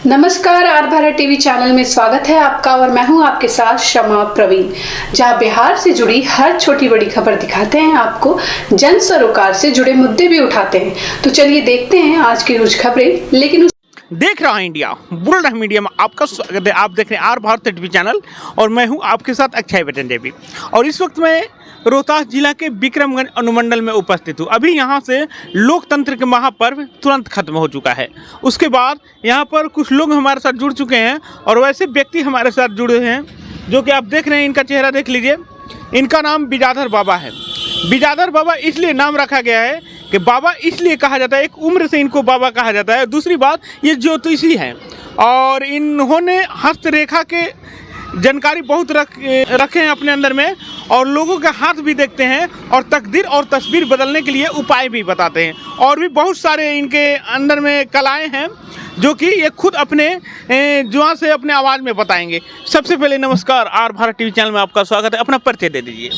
नमस्कार, are Bharat TV channel में स्वागत है आपका और मैं हूं आपके साथ शमा प्रवीण, जहां बिहार से जुड़ी हर छोटी बड़ी खबर दिखाते हैं आपको, जन सरोकार से जुड़े मुद्दे भी उठाते हैं। तो चलिए देखते हैं आज की रोज खबरें। लेकिन देख रहा है इंडिया बुलेट मीडिया में आपका स्वागत है। आप देख रहे हैं आर भारत टीवी चैनल और मैं हूं आपके साथ अक्षय बटन देवी। और इस वक्त मैं रोहतास जिला के विक्रमगंज अनुमंडल में उपस्थित हूँ। अभी यहाँ से लोकतंत्र के महापर्व तुरंत खत्म हो चुका है। उसके बाद यहाँ पर कुछ लोग हमारे साथ जुड़ चुके हैं और वैसे व्यक्ति हमारे साथ जुड़े हैं जो कि आप देख रहे हैं। इनका चेहरा देख लीजिए। इनका नाम बिजाधर बाबा है। बिजाधर बाबा इसलिए नाम रखा गया है कि बाबा इसलिए कहा जाता है, एक उम्र से इनको बाबा कहा जाता है। दूसरी बात, ये ज्योतिषी हैं और इन्होंने हस्तरेखा के जानकारी बहुत रखे हैं अपने अंदर में और लोगों के हाथ भी देखते हैं और तकदीर और तस्वीर बदलने के लिए उपाय भी बताते हैं। और भी बहुत सारे इनके अंदर में कलाएं हैं जो कि ये खुद अपने जुआ से अपने आवाज़ में बताएंगे। सबसे पहले नमस्कार, आर भारत टीवी चैनल में आपका स्वागत है। अपना परिचय दे दीजिए।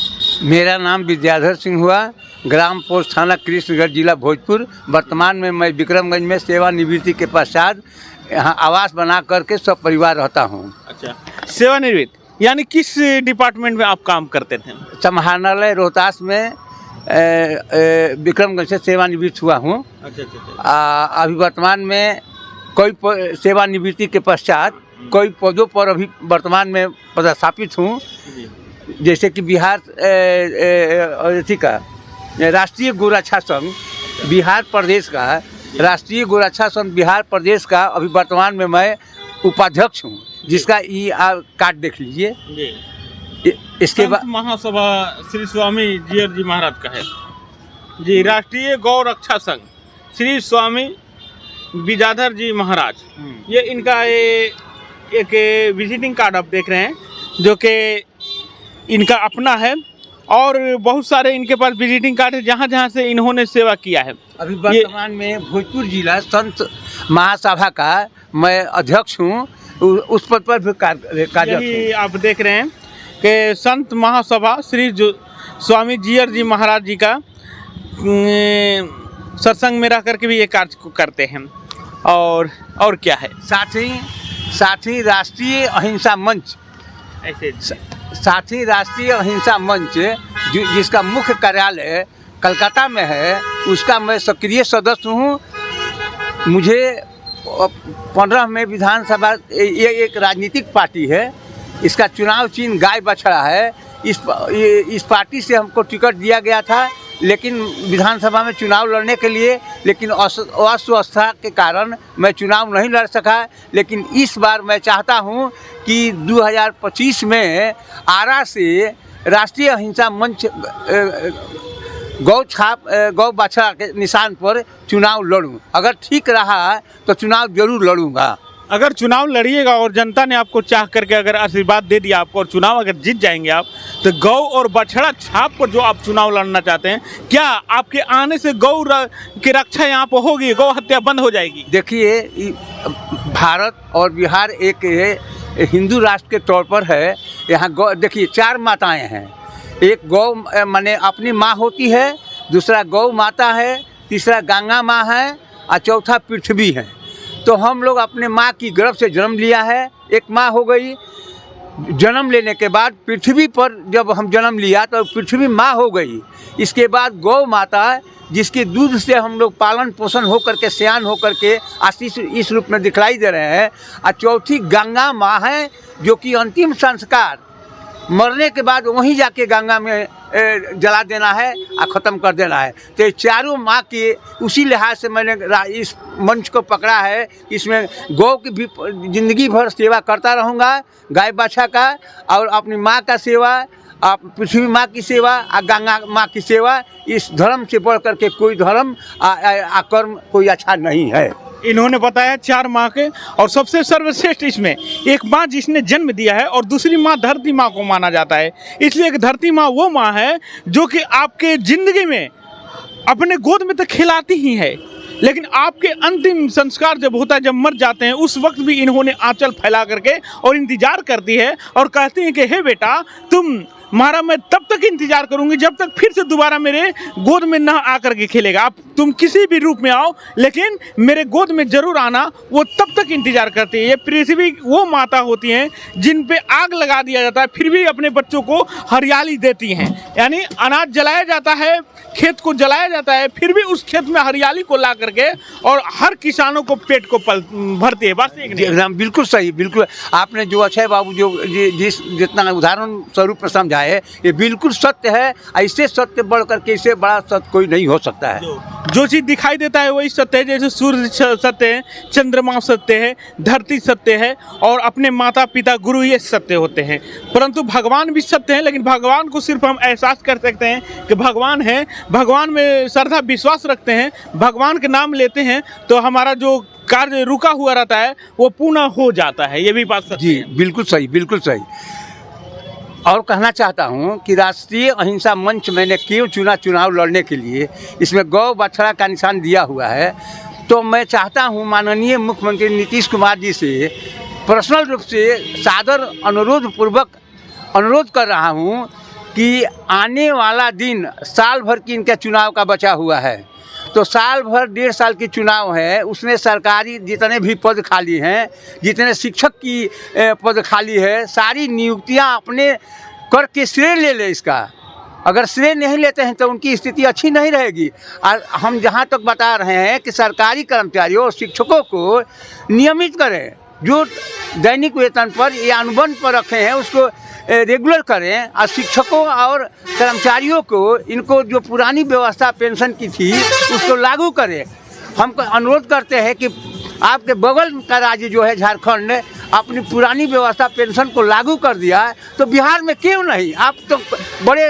मेरा नाम विद्याधर सिंह हुआ, ग्राम पोस्ट थाना कृष्णगढ़ जिला भोजपुर। वर्तमान में मैं विक्रमगंज में सेवानिवृत्ति के पश्चात यहाँ आवास बना करके सब परिवार रहता हूँ। अच्छा, सेवानिवृत्त यानी किस डिपार्टमेंट में आप काम करते थे? समाहरणालय रोहतास में विक्रमगंज से सेवानिवृत्त हुआ हूँ। अभी वर्तमान में कोई सेवानिवृत्ति के पश्चात कोई पदों पर अभी वर्तमान में पदस्थापित हूँ, जैसे कि बिहार का राष्ट्रीय गोरक्षा संघ बिहार प्रदेश का, राष्ट्रीय गोरक्षा संघ बिहार प्रदेश का अभी वर्तमान में मैं उपाध्यक्ष हूँ, जिसका ये कार्ड देख लीजिए। इसके बाद महासभा श्री स्वामी जीयर जी महाराज का है जी। राष्ट्रीय गौ रक्षा संघ श्री स्वामी बिजाधर जी महाराज, ये इनका एक विजिटिंग कार्ड आप देख रहे हैं जो कि इनका अपना है। और बहुत सारे इनके पास विजिटिंग कार्ड है जहाँ जहाँ से इन्होंने सेवा किया है। अभी वर्तमान में भोजपुर जिला संत महासभा का मैं अध्यक्ष हूँ, उस पद पर भी कार्य आप देख रहे हैं कि संत महासभा श्री स्वामी जीयर जी महाराज जी का सत्संग में रह करके भी ये कार्य करते हैं। और क्या है, साथ ही राष्ट्रीय अहिंसा मंच, राष्ट्रीय अहिंसा मंच जिसका मुख्य कार्यालय कलकत्ता में है, उसका मैं सक्रिय सदस्य हूँ। मुझे 15 में विधानसभा, ये एक राजनीतिक पार्टी है, इसका चुनाव चिन्ह गाय बछड़ा है। इस पार्टी से हमको टिकट दिया गया था, लेकिन विधानसभा में चुनाव लड़ने के लिए, लेकिन अस्वस्थता के कारण मैं चुनाव नहीं लड़ सका। लेकिन इस बार मैं चाहता हूं कि 2025 में आरा से राष्ट्रीय अहिंसा मंच गौ बछड़ा के निशान पर चुनाव लड़ूं। अगर ठीक रहा तो चुनाव जरूर लड़ूंगा। अगर चुनाव लड़िएगा और जनता ने आपको चाह करके अगर आशीर्वाद दे दिया आपको और चुनाव अगर जीत जाएंगे आप, तो गौ और बछड़ा छाप पर जो आप चुनाव लड़ना चाहते हैं, क्या आपके आने से गौ की रक्षा यहाँ पर होगी, गौ हत्या बंद हो जाएगी? देखिए, भारत और बिहार एक हिंदू राष्ट्र के तौर पर है। यहाँ गौ, देखिए 4 माताएँ हैं। एक गौ माने अपनी माँ होती है, दूसरा गौ माता है, तीसरा गंगा माँ है और चौथा पृथ्वी है। तो हम लोग अपने माँ की गर्भ से जन्म लिया है, एक माँ हो गई। जन्म लेने के बाद पृथ्वी पर जब हम जन्म लिया तो पृथ्वी माँ हो गई। इसके बाद गौ माता, जिसके दूध से हम लोग पालन पोषण हो करके सयान हो करके आशीष इस रूप में दिखलाई दे रहे हैं। और चौथी गंगा माँ है, जो कि अंतिम संस्कार मरने के बाद वहीं जाके गंगा में जला देना है और ख़त्म कर देना है। तो ये चारों माँ के उसी लिहाज से मैंने इस मंच को पकड़ा है। इसमें गौ की भी ज़िंदगी भर सेवा करता रहूँगा, गाय बाछा का, और अपनी माँ का सेवा, पृथ्वी माँ की सेवा और गंगा माँ की सेवा। इस धर्म से बढ़ करके कोई धर्म कर्म कोई अच्छा नहीं है। इन्होंने बताया 4 माँ के, और सबसे सर्वश्रेष्ठ इसमें एक माँ जिसने जन्म दिया है और दूसरी माँ धरती माँ को माना जाता है। इसलिए एक धरती माँ वो माँ है जो कि आपके ज़िंदगी में अपने गोद में तो खिलाती ही है, लेकिन आपके अंतिम संस्कार जब होता है, जब मर जाते हैं, उस वक्त भी इन्होंने आंचल फैला करके और इंतजार करती है और कहती हैं कि हे बेटा, तुम मारा मैं तब तक इंतजार करूंगी जब तक फिर से दोबारा मेरे गोद में ना आकर के खेलेगा। आप तुम किसी भी रूप में आओ लेकिन मेरे गोद में जरूर आना, वो तब तक इंतजार करती है। ये पृथ्वी वो माता होती हैं जिन पे आग लगा दिया जाता है फिर भी अपने बच्चों को हरियाली देती हैं। यानी अनाज जलाया जाता है, खेत को जलाया जाता है, फिर भी उस खेत में हरियाली को ला करके और हर किसानों को पेट को भरती है। बस एक नहीं। एकदम बिल्कुल सही, बिल्कुल आपने जो अक्षय बाबू जो जितना उदाहरण स्वरूप समझाए ये बिल्कुल सत्य है। ऐसे सत्य बढ़ करके इससे बड़ा सत्य कोई नहीं हो सकता है। जो चीज़ दिखाई देता है वही सत्य है। जैसे सूर्य सत्य है, चंद्रमा सत्य है, धरती सत्य है और अपने माता पिता गुरु ये सत्य होते हैं। परंतु भगवान भी सत्य है, लेकिन भगवान को सिर्फ हम एहसास कर सकते हैं कि भगवान है, भगवान में श्रद्धा विश्वास रखते हैं, भगवान के नाम लेते हैं तो हमारा जो कार्य रुका हुआ रहता है वो पूर्ण हो जाता है। ये भी बात सच्ची जी है। बिल्कुल सही, बिल्कुल सही। और कहना चाहता हूँ कि राष्ट्रीय अहिंसा मंच मैंने क्यों चुना चुनाव लड़ने के लिए, इसमें गौ बछड़ा का निशान दिया हुआ है। तो मैं चाहता हूँ माननीय मुख्यमंत्री नीतीश कुमार जी से पर्सनल रूप से सादर अनुरोध कर रहा हूँ कि आने वाला दिन साल भर की इनका चुनाव का बचा हुआ है, तो साल भर 1.5 साल की चुनाव है, उसमें सरकारी जितने भी पद खाली हैं, जितने शिक्षक की पद खाली है, सारी नियुक्तियां अपने करके श्रेय ले ले इसका। अगर श्रेय नहीं लेते हैं तो उनकी स्थिति अच्छी नहीं रहेगी। और हम जहां तक बता रहे हैं कि सरकारी कर्मचारियों और शिक्षकों को नियमित करें, जो दैनिक वेतन पर या अनुबंध पर रखे हैं उसको रेगुलर करें। और शिक्षकों और कर्मचारियों को इनको जो पुरानी व्यवस्था पेंशन की थी उसको लागू करें। हम अनुरोध करते हैं कि आपके बगल का राज्य जो है झारखंड ने अपनी पुरानी व्यवस्था पेंशन को लागू कर दिया है, तो बिहार में क्यों नहीं? आप तो बड़े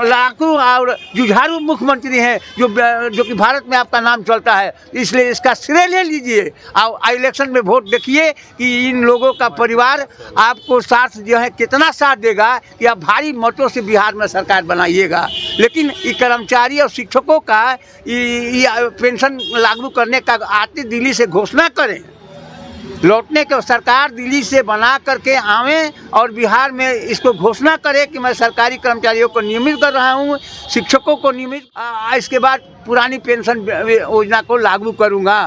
लड़ाकू और जुझारू मुख्यमंत्री हैं जो कि भारत में आपका नाम चलता है, इसलिए इसका श्रेय ले लीजिए और इलेक्शन में वोट देखिए कि इन लोगों का परिवार आपको साथ जो है कितना साथ देगा कि आप भारी मतों से बिहार में सरकार बनाइएगा। लेकिन ये कर्मचारी और शिक्षकों का पेंशन लागू करने का आती दिल्ली से घोषणा करें, लौटने के सरकार दिल्ली से बना करके आवें और बिहार में इसको घोषणा करें कि मैं सरकारी कर्मचारियों को नियमित कर रहा हूं, शिक्षकों को नियमित, इसके बाद पुरानी पेंशन योजना को लागू करूंगा।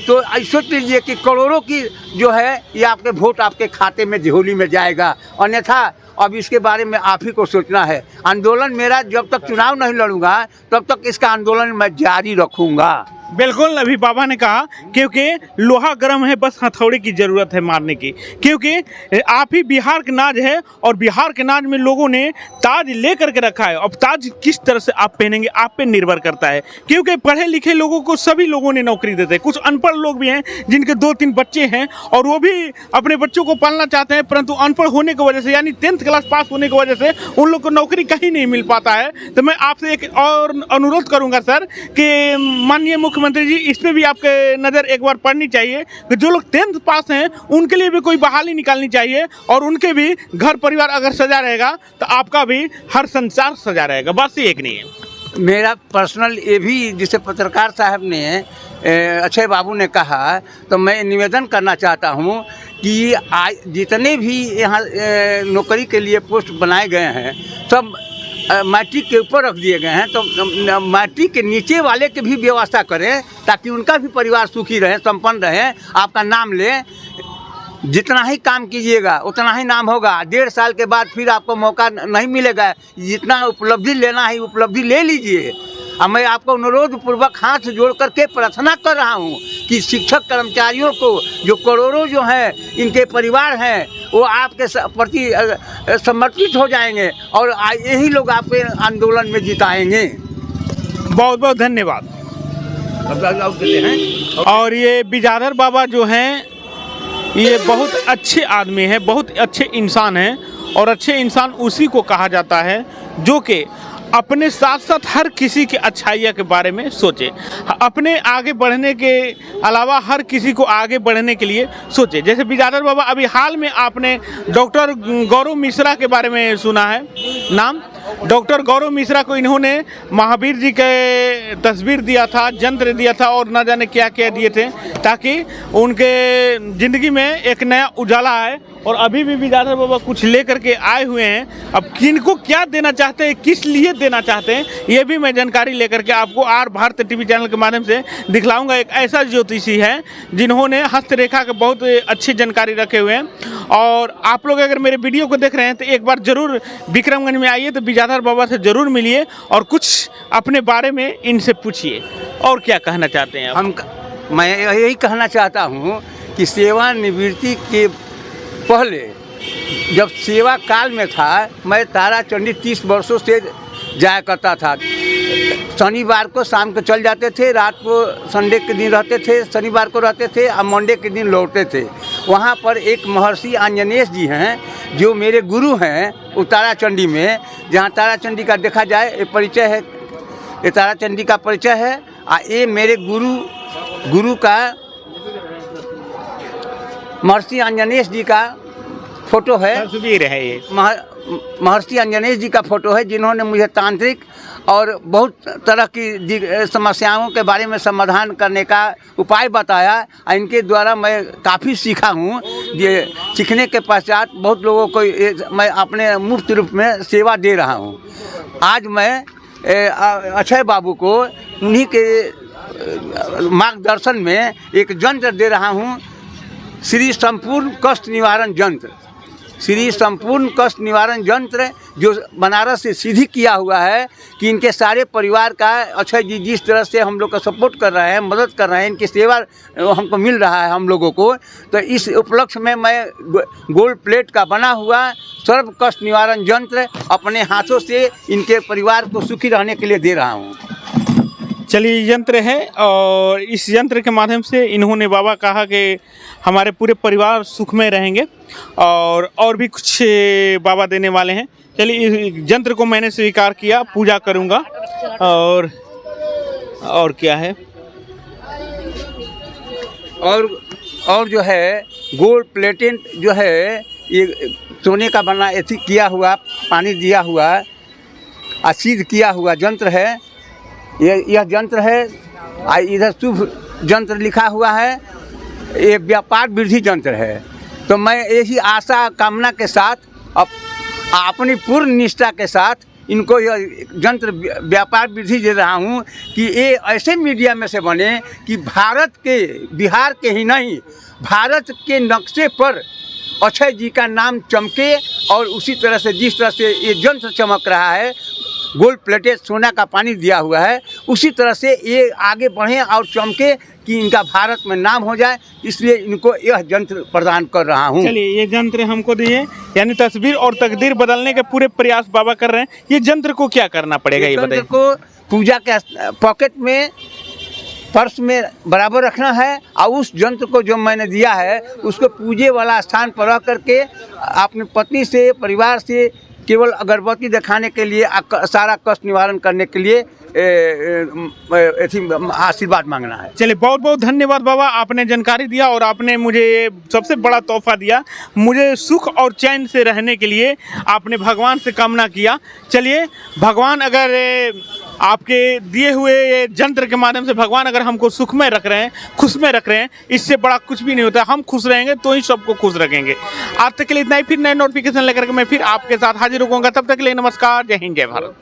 तो सोच लीजिए कि करोड़ों की जो है ये आपके वोट आपके खाते में झोली में जाएगा। अन्यथा अब इसके बारे में आप ही को सोचना है। आंदोलन मेरा जब तक चुनाव नहीं लड़ूंगा तब तक इसका आंदोलन मैं जारी रखूंगा। बिल्कुल, अभी बाबा ने कहा क्योंकि लोहा गर्म है, बस हथौड़े की ज़रूरत है मारने की, क्योंकि आप ही बिहार के नाज है और बिहार के नाज में लोगों ने ताज ले करके रखा है। अब ताज किस तरह से आप पहनेंगे आप पे निर्भर करता है, क्योंकि पढ़े लिखे लोगों को सभी लोगों ने नौकरी देते हैं। कुछ अनपढ़ लोग भी हैं जिनके 2-3 बच्चे हैं और वो भी अपने बच्चों को पालना चाहते हैं, परंतु अनपढ़ होने की वजह से यानी 10th क्लास पास होने की वजह से उन लोग को नौकरी कहीं नहीं मिल पाता है। तो मैं आपसे एक और अनुरोध करूँगा सर कि माननीय मुख्यमंत्री जी, इस पे भी आपके नज़र एक बार पड़नी चाहिए कि जो लोग 10th पास हैं उनके लिए भी कोई बहाली निकालनी चाहिए और उनके भी घर परिवार अगर सजा रहेगा तो आपका भी हर संसार सजा रहेगा। बस ये एक नहीं है। मेरा पर्सनल ये भी, जिसे पत्रकार साहब ने अक्षय बाबू ने कहा, तो मैं निवेदन करना चाहता हूँ कि जितने भी यहाँ नौकरी के लिए पोस्ट बनाए गए हैं सब मैट्रिक के ऊपर रख दिए गए हैं, तो मैट्रिक के नीचे वाले की भी व्यवस्था करें ताकि उनका भी परिवार सुखी रहे, संपन्न रहे। आपका नाम लें, जितना ही काम कीजिएगा उतना ही नाम होगा। 1.5 साल के बाद फिर आपको मौका नहीं मिलेगा, जितना उपलब्धि लेना है उपलब्धि ले लीजिए। और मैं आपको अनुरोध पूर्वक हाथ जोड़ करके प्रार्थना कर रहा हूँ कि शिक्षक कर्मचारियों को जो करोड़ों जो हैं इनके परिवार हैं वो आपके प्रति समर्पित हो जाएंगे और यही लोग आपके आंदोलन में जिताएंगे। बहुत बहुत धन्यवाद। और ये बिजाधर बाबा जो हैं ये बहुत अच्छे आदमी हैं, बहुत अच्छे इंसान हैं और अच्छे इंसान उसी को कहा जाता है जो कि अपने साथ साथ हर किसी की अच्छाइयों के बारे में सोचे, अपने आगे बढ़ने के अलावा हर किसी को आगे बढ़ने के लिए सोचे। जैसे बिजाधर बाबा, अभी हाल में आपने डॉक्टर गौरव मिश्रा के बारे में सुना है नाम। डॉक्टर गौरव मिश्रा को इन्होंने महावीर जी के तस्वीर दिया था, यंत्र दिया था और न जाने क्या क्या दिए थे ताकि उनके ज़िंदगी में एक नया उजाला आए। और अभी भी विद्याधर बाबा कुछ लेकर के आए हुए हैं। अब किनको क्या देना चाहते हैं, किस लिए देना चाहते हैं, ये भी मैं जानकारी लेकर के आपको आर भारत टीवी चैनल के माध्यम से दिखलाऊंगा। एक ऐसा ज्योतिषी है जिन्होंने हस्तरेखा के बहुत अच्छी जानकारी रखे हुए हैं। और आप लोग अगर मेरे वीडियो को देख रहे हैं तो एक बार ज़रूर विक्रमगंज में आइए, तो विद्याधर बाबा से ज़रूर मिलिए और कुछ अपने बारे में इनसे पूछिए। और क्या कहना चाहते हैं आप? मैं यही कहना चाहता हूँ कि सेवानिवृत्ति के पहले जब सेवा काल में था, मैं ताराचंडी 30 वर्षों से जाया करता था। शनिवार को शाम को चल जाते थे, रात को संडे के दिन रहते थे, शनिवार को रहते थे और मंडे के दिन लौटते थे। वहाँ पर एक महर्षि आंजनेय जी हैं जो मेरे गुरु हैं, वो ताराचंडी में, जहाँ ताराचंडी का देखा जाए ये परिचय है, ये ताराचंडी का परिचय है। ये मेरे गुरु का महर्षि आंजनेय जी का फोटो है, तस्वीर है ये। महर्षि आंजनेय जी का फोटो है, जिन्होंने मुझे तांत्रिक और बहुत तरह की समस्याओं के बारे में समाधान करने का उपाय बताया। इनके द्वारा मैं काफ़ी सीखा हूँ। ये सीखने के पश्चात बहुत लोगों को मैं अपने मुफ्त रूप में सेवा दे रहा हूँ। आज मैं अक्षय बाबू को उन्हीं के मार्गदर्शन में एक यंत्र दे रहा हूँ, श्री संपूर्ण कष्ट निवारण यंत्र। श्री संपूर्ण कष्ट निवारण यंत्र जो बनारस से सिद्धि किया हुआ है कि इनके सारे परिवार का अक्षय जी जिस तरह से हम लोग का सपोर्ट कर रहे हैं, मदद कर रहे हैं, इनकी सेवा हमको मिल रहा है हम लोगों को। तो इस उपलक्ष्य में मैं गोल्ड प्लेट का बना हुआ सर्व कष्ट निवारण यंत्र अपने हाथों से इनके परिवार को सुखी रहने के लिए दे रहा हूँ। चलिए, यंत्र है और इस यंत्र के माध्यम से इन्होंने बाबा कहा कि हमारे पूरे परिवार सुख में रहेंगे और भी कुछ बाबा देने वाले हैं। चलिए, इस यंत्र को मैंने स्वीकार किया, पूजा करूंगा। और क्या है, और जो है गोल्ड प्लेटेड जो है ये सोने का बना ऐसी किया हुआ, पानी दिया हुआ, असीध किया हुआ यंत्र है। यह यंत्र है, इधर शुभ यंत्र लिखा हुआ है, ये व्यापार वृद्धि यंत्र है। तो मैं यही आशा कामना के साथ अपनी पूर्ण निष्ठा के साथ इनको यह यंत्र व्यापार वृद्धि दे रहा हूँ कि ये ऐसे मीडिया में से बने कि भारत के, बिहार के ही नहीं, भारत के नक्शे पर अक्षय जी का नाम चमके। और उसी तरह से जिस तरह से ये यंत्र चमक रहा है, गोल्ड प्लेटेड सोना का पानी दिया हुआ है, उसी तरह से ये आगे बढ़ें और चमके कि इनका भारत में नाम हो जाए। इसलिए इनको यह यंत्र प्रदान कर रहा हूँ। चलिए, ये यंत्र हमको दिए, यानी तस्वीर और तकदीर बदलने के पूरे प्रयास बाबा कर रहे हैं। ये यंत्र को क्या करना पड़ेगा, ये बताइए। यंत्र को पूजा के पॉकेट में, पर्स में बराबर रखना है और उस यंत्र को जो मैंने दिया है उसको पूजे वाला स्थान पर रख करके अपनी पत्नी से, परिवार से केवल अगरबत्ती दिखाने के लिए, सारा कष्ट निवारण करने के लिए आशीर्वाद मांगना है। चलिए, बहुत बहुत धन्यवाद बाबा, आपने जानकारी दिया और आपने मुझे सबसे बड़ा तोहफा दिया। मुझे सुख और चैन से रहने के लिए आपने भगवान से कामना किया। चलिए, भगवान अगर आपके दिए हुए ये यंत्र के माध्यम से भगवान अगर हमको सुख में रख रहे हैं, खुश में रख रहे हैं, इससे बड़ा कुछ भी नहीं होता। हम खुश रहेंगे तो ही सबको खुश रखेंगे। आज तक के लिए इतना ही। फिर नए नोटिफिकेशन लेकर के मैं फिर आपके साथ हाजिर होऊंगा। तब तक के लिए नमस्कार, जय हिंद, जय भारत।